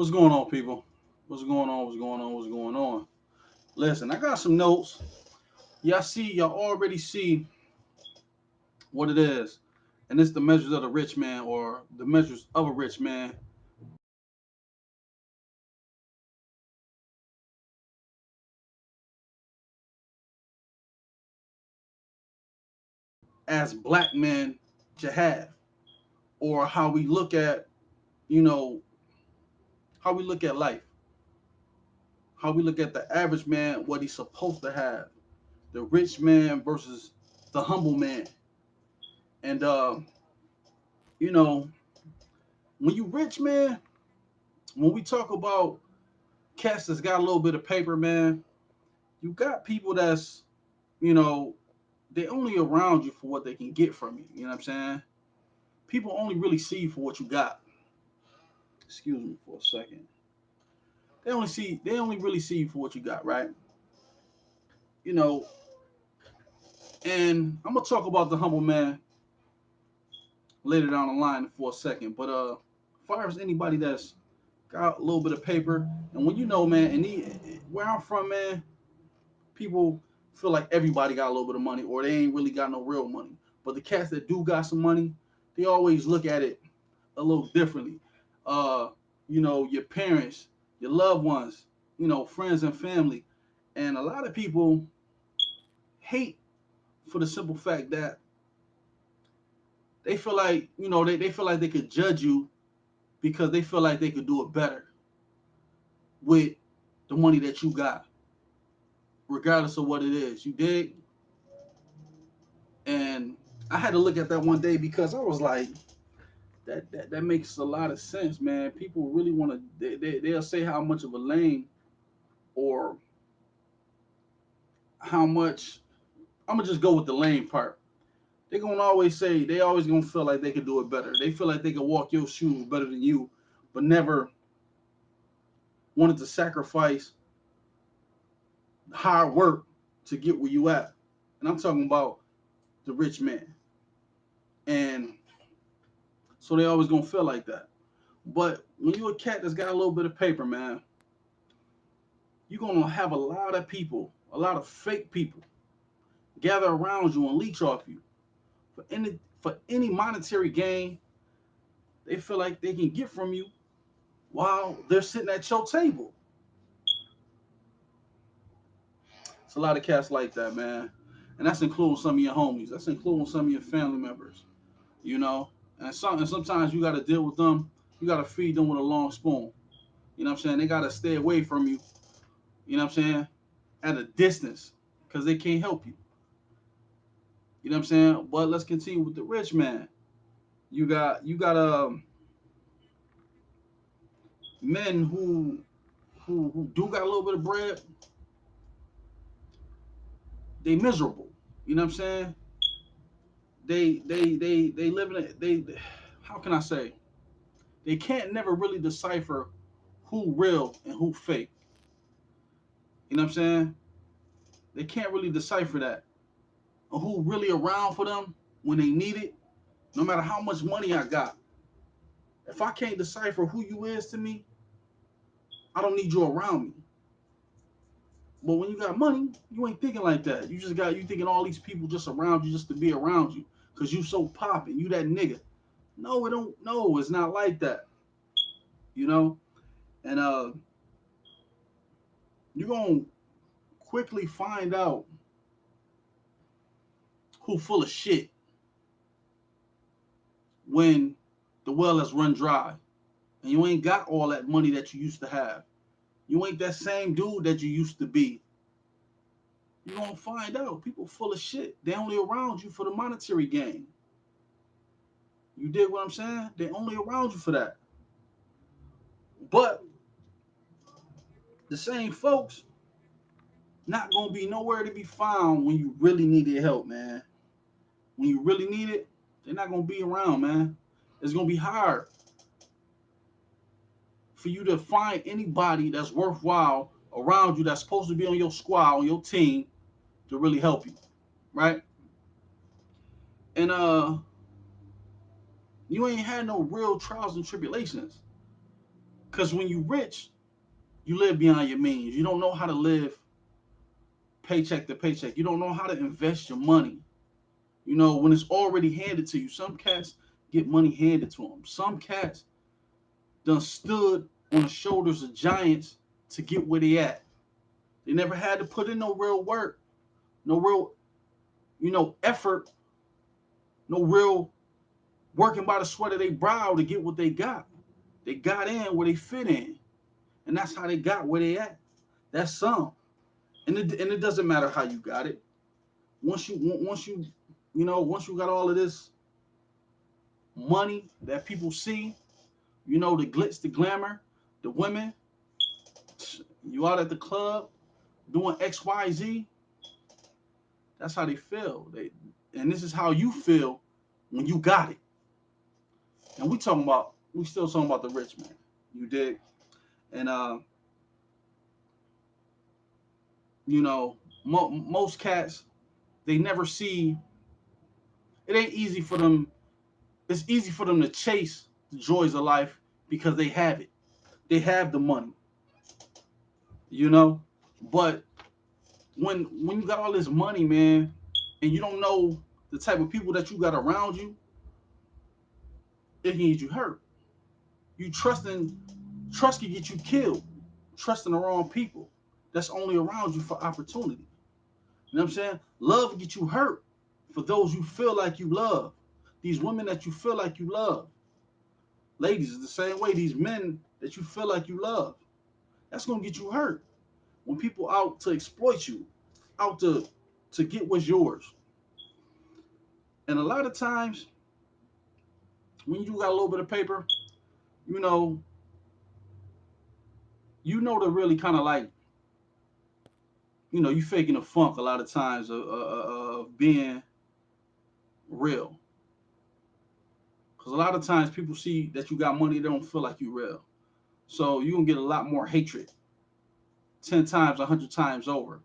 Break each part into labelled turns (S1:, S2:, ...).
S1: What's going on, people? What's going on? What's going on? What's going on? Listen, I got some notes. Y'all already see what it is. And it's the measures of the rich man or the measures of a rich man as black men to have. Or how we look at, you know, how we look at life. How we look at the average man, what he's supposed to have. The rich man versus the humble man. And you know, when you rich man, when we talk about cats that's got a little bit of paper, man, you got people that's, you know, they only around you for what they can get from you. You know what I'm saying? People only really see you for what you got. Excuse me for a second. They only really see you for what you got, right? You know, and I'm gonna talk about the humble man later down the line for a second. But as far as anybody that's got a little bit of paper, and when you know, man, where I'm from, man, people feel like everybody got a little bit of money or they ain't really got no real money. But the cats that do got some money, they always look at it a little differently. Uh, your parents, your loved ones, friends and family. And a lot of people hate for the simple fact that they feel like, they feel like they could judge you because they feel like they could do it better with the money that you got, regardless of what it is. You dig? And I had to look at that one day because I was like, that makes a lot of sense, man. People really want to they'll say how much of a lame or how much. I'm gonna just go with the lame part. They're gonna always say they always gonna feel like they could do it better. They feel like they could walk your shoes better than you, but never wanted to sacrifice hard work to get where you at. And I'm talking about the rich man. And so they always gonna feel like that. But when you a cat that's got a little bit of paper, man, you're gonna have a lot of people, a lot of fake people, gather around you and leech off you for any monetary gain they feel like they can get from you while they're sitting at your table. It's a lot of cats like that, man. And that's including some of your homies. That's including some of your family members, you know. And sometimes you gotta deal with them. You gotta feed them with a long spoon. You know what I'm saying? They gotta stay away from you, you know what I'm saying, at a distance. Cause they can't help you. You know what I'm saying? But let's continue with the rich man. You got men who do got a little bit of bread, they miserable. You know what I'm saying? They live in they how can I say? They can't never really decipher who real and who fake. You know what I'm saying? They can't really decipher that. Or who really around for them when they need it, no matter how much money I got. If I can't decipher who you is to me, I don't need you around me. But when you got money, you ain't thinking like that. You thinking all these people just around you just to be around you. Cause you so popping, you that nigga. No, it don't no, it's not like that. You know? And you're gonna quickly find out who full of shit when the well has run dry and you ain't got all that money that you used to have. You ain't that same dude that you used to be. You're gonna find out people full of shit. They only around you for the monetary gain. You dig what I'm saying? They only around you for that. But the same folks not gonna be nowhere to be found when you really need their help, man. When you really need it, they're not gonna be around, man. It's gonna be hard for you to find anybody that's worthwhile around you that's supposed to be on your squad, on your team, to really help you, right? And you ain't had no real trials and tribulations. Because when you rich, you live beyond your means. You don't know how to live paycheck to paycheck. You don't know how to invest your money. You know, when it's already handed to you. Some cats get money handed to them. Some cats done stood on the shoulders of giants to get where they at. They never had to put in no real work, no real, effort, no real working by the sweat of their brow to get what they got. They got in where they fit in, and that's how they got where they at. That's some, and it doesn't matter how you got it. Once you got all of this money that people see, the glitz, the glamour, the women, you out at the club doing X, Y, Z. That's how they feel. And this is how you feel when you got it. And we still talking about the rich man. You dig? And most cats, they never see. It ain't easy for them. It's easy for them to chase the joys of life because they have it. They have the money. You know, but when you got all this money, man, and you don't know the type of people that you got around you, it can get you hurt. You trust can get you killed. Trusting the wrong people that's only around you for opportunity. You know what I'm saying? Love get you hurt for those you feel like you love. These women that you feel like you love. Ladies, it's the same way. These men that you feel like you love. That's gonna get you hurt. When people out to exploit you, out to get what's yours. And a lot of times when you got a little bit of paper, you know, to really kind of like, you faking a funk a lot of times of being real. Because a lot of times people see that you got money, they don't feel like you real. So you're going to get a lot more hatred 10 times, 100 times over.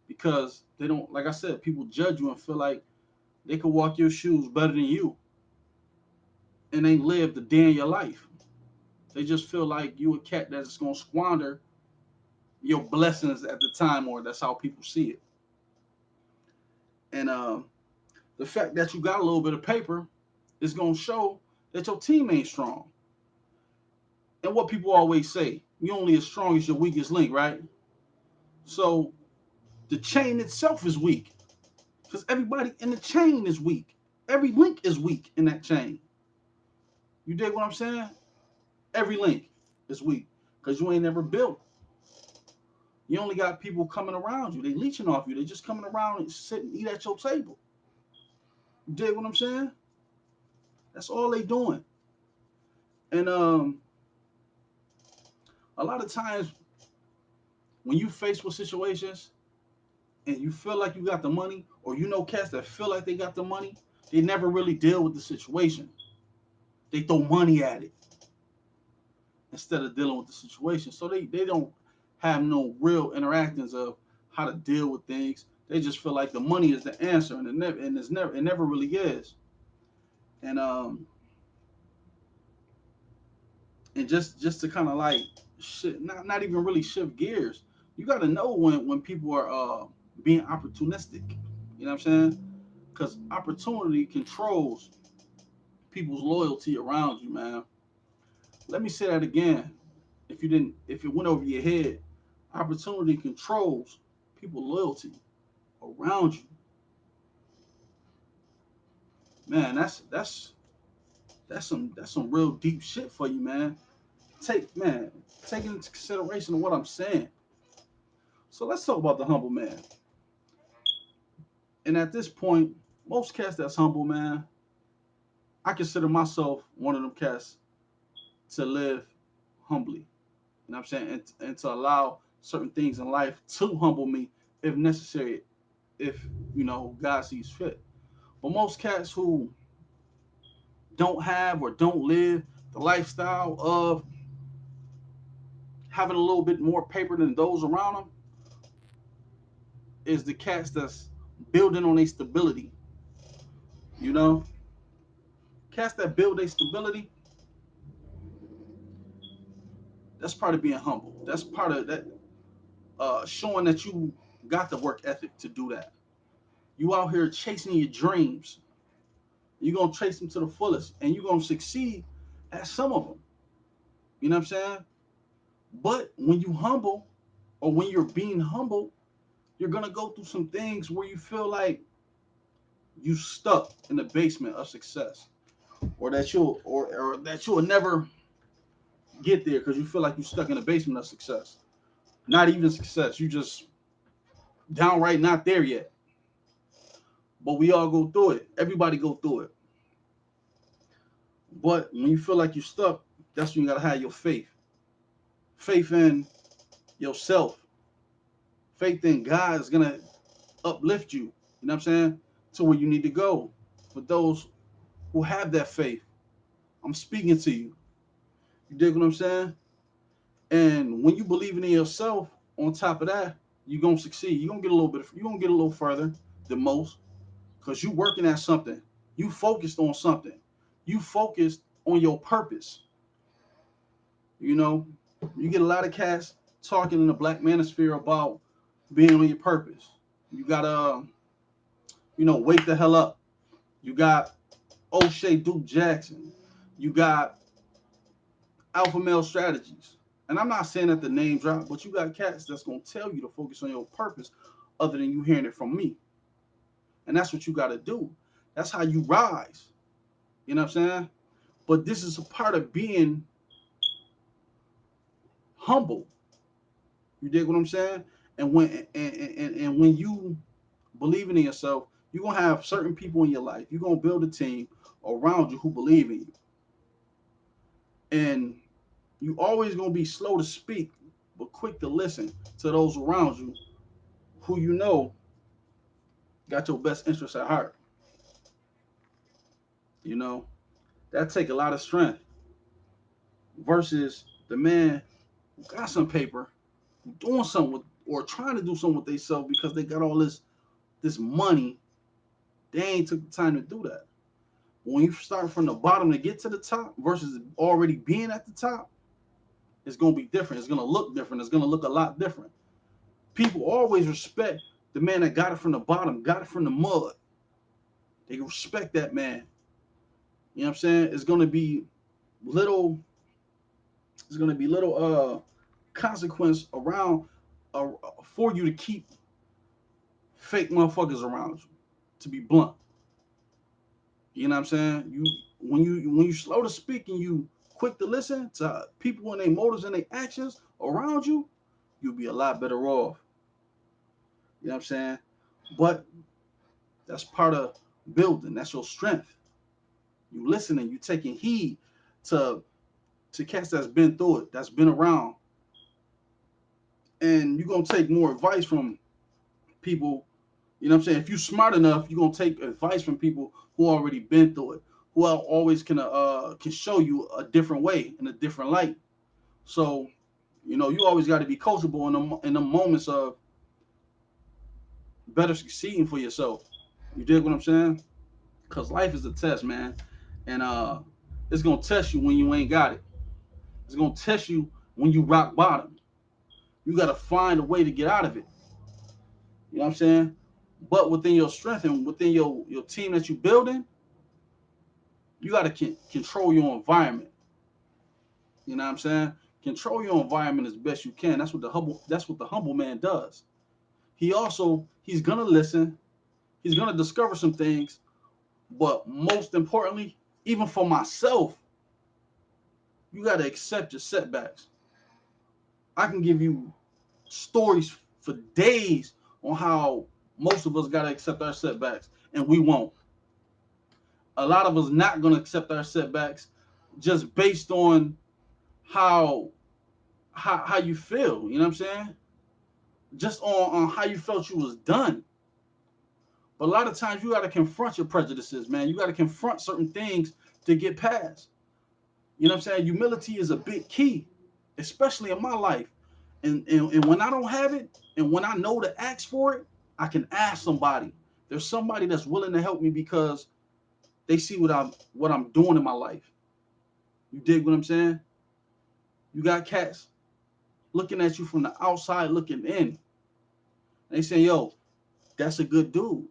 S1: Because they don't, like I said, people judge you and feel like they could walk your shoes better than you and ain't lived a day in your life. They just feel like you a cat that's going to squander your blessings at the time, or that's how people see it. And the fact that you got a little bit of paper is going to show that your team ain't strong. And what people always say, you only as strong as your weakest link, right? So the chain itself is weak because everybody in the chain is weak. Every link is weak in that chain. You dig what I'm saying? Every link is weak because you ain't never built. You only got people coming around you. They leeching off you. They just coming around and sit and eat at your table. You dig what I'm saying? That's all they doing. And a lot of times when you face with situations and you feel like you got the money, or cats that feel like they got the money, they never really deal with the situation. They throw money at it instead of dealing with the situation. So they don't have no real interactions of how to deal with things. They just feel like the money is the answer, and it never really is. And just to kind of like not even really shift gears. You got to know when people are being opportunistic. You know what I'm saying? Because opportunity controls people's loyalty around you, man. Let me say that again. If it went over your head, opportunity controls people's loyalty around you. Man, that's some real deep shit for you, man. Take into consideration of what I'm saying. So let's talk about the humble man. And at this point, most cats that's humble, man, I consider myself one of them cats to live humbly. You know what I'm saying? And to allow certain things in life to humble me if necessary, if God sees fit. But most cats who don't have or don't live the lifestyle of having a little bit more paper than those around them is the cats that's building on their stability. You know, cats that build their stability, That's part of being humble. That's part of that, showing that you got the work ethic to do that. You out here chasing your dreams. You're gonna chase them to the fullest, and you're gonna succeed at some of them. You know what I'm saying? But when you humble, or when you're being humble, you're gonna go through some things where you feel like you stuck in the basement of success, or that you'll never get there because you feel like you're stuck in the basement of success. Not even success. You just downright not there yet. But we all go through it. Everybody go through it. But when you feel like you're stuck, that's when you gotta have your faith. Faith in yourself. Faith in God is gonna uplift you. You know what I'm saying? To where you need to go. For those who have that faith, I'm speaking to you. You dig what I'm saying? And when you believe in yourself, on top of that, you're gonna succeed. You're gonna get a little bit. You're gonna get a little further than most because you working at something. You focused on something. You focused on your purpose. You know, you get a lot of cats talking in the black manosphere about being on your purpose. You gotta, wake the hell up. You got O'Shea Duke Jackson. You got Alpha Male Strategies. And I'm not saying that the name drop, but you got cats that's gonna tell you to focus on your purpose, other than you hearing it from me. And that's what you gotta do. That's how you rise. You know what I'm saying? But this is a part of being humble. You dig what I'm saying? And when you believing in yourself, you're gonna have certain people in your life. You're gonna build a team around you who believe in you. And you always gonna be slow to speak, but quick to listen to those around you who you know got your best interests at heart. You know, that take a lot of strength versus the man who got some paper, who doing something with, or trying to do something with themselves because they got all this money. They ain't took the time to do that. When you start from the bottom to get to the top versus already being at the top, it's gonna be different. It's gonna look different. It's gonna look a lot different. People always respect the man that got it from the bottom, got it from the mud. They respect that man. You know what I'm saying? Little, it's gonna be little consequence around for you to keep fake motherfuckers around you. To be blunt, you know what I'm saying? When you slow to speak and you quick to listen to people and their motives and their actions around you, you'll be a lot better off. You know what I'm saying? But that's part of building. That's your strength. You listening, you taking heed to cats that's been through it, that's been around, and you're gonna take more advice from people. You know what I'm saying? If you're smart enough, you're gonna take advice from people who already been through it, who always can show you a different way in a different light. So, you always got to be coachable in the moments of better succeeding for yourself. You dig what I'm saying? Because life is a test, man, and it's gonna test you when you ain't got it. It's gonna test you when you rock bottom. You gotta find a way to get out of it. You know what I'm saying? But within your strength and within your team that you're building, you got to control your environment. You know what I'm saying? Control your environment as best you can. That's what the humble man does. He's gonna listen. He's gonna discover some things. But most importantly, even for myself, you got to accept your setbacks. I can give you stories for days on how most of us got to accept our setbacks, and we won't. A lot of us not gonna accept our setbacks just based on how how you feel. You know what I'm saying? Just on how you felt you was done. But a lot of times you got to confront your prejudices, man. You got to confront certain things to get past. You know what I'm saying? Humility is a big key, especially in my life. And when I don't have it, and when I know to ask for it, I can ask somebody. There's somebody that's willing to help me because they see what I'm doing in my life. You dig what I'm saying? You got cats looking at you from the outside looking in. They say, yo, that's a good dude,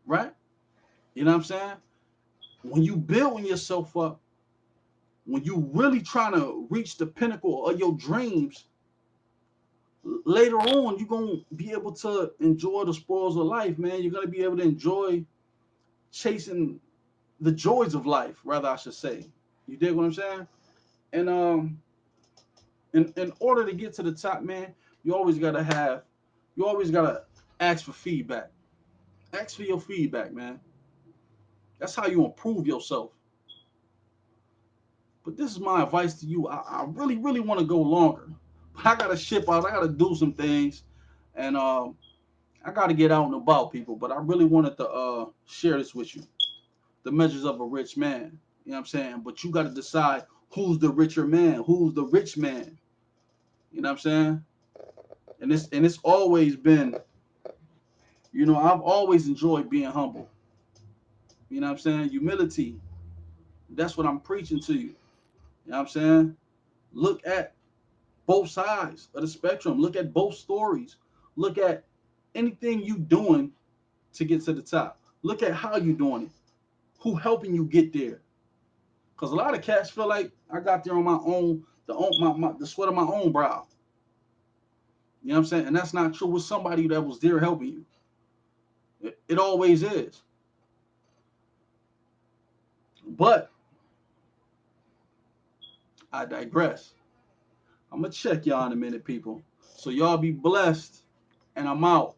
S1: right? You know what I'm saying? When you building yourself up, when you really trying to reach the pinnacle of your dreams, later on you're gonna be able to enjoy the spoils of life, man. You're gonna be able to enjoy chasing the joys of life, rather I should say. You dig what I'm saying? And in order to get to the top, man, you always gotta have, you always gotta ask for feedback. Ask for your feedback, man. That's how you improve yourself. But this is my advice to you. I really, really want to go longer, but I gotta ship out. I gotta do some things, and I gotta get out and about, people. But I really wanted to share this with you. The measures of a rich man. You know what I'm saying? But you gotta decide who's the richer man, who's the rich man. You know what I'm saying? And it's always been, I've always enjoyed being humble. You know what I'm saying? Humility. That's what I'm preaching to you. You know what I'm saying? Look at both sides of the spectrum. Look at both stories. Look at anything you doing to get to the top. Look at how you doing it. Who helping you get there? Because a lot of cats feel like I got there on my own, the sweat of my own brow. You know what I'm saying? And that's not true with somebody that was there helping you. It always is. But I digress. I'm going to check y'all in a minute, people. So y'all be blessed. And I'm out.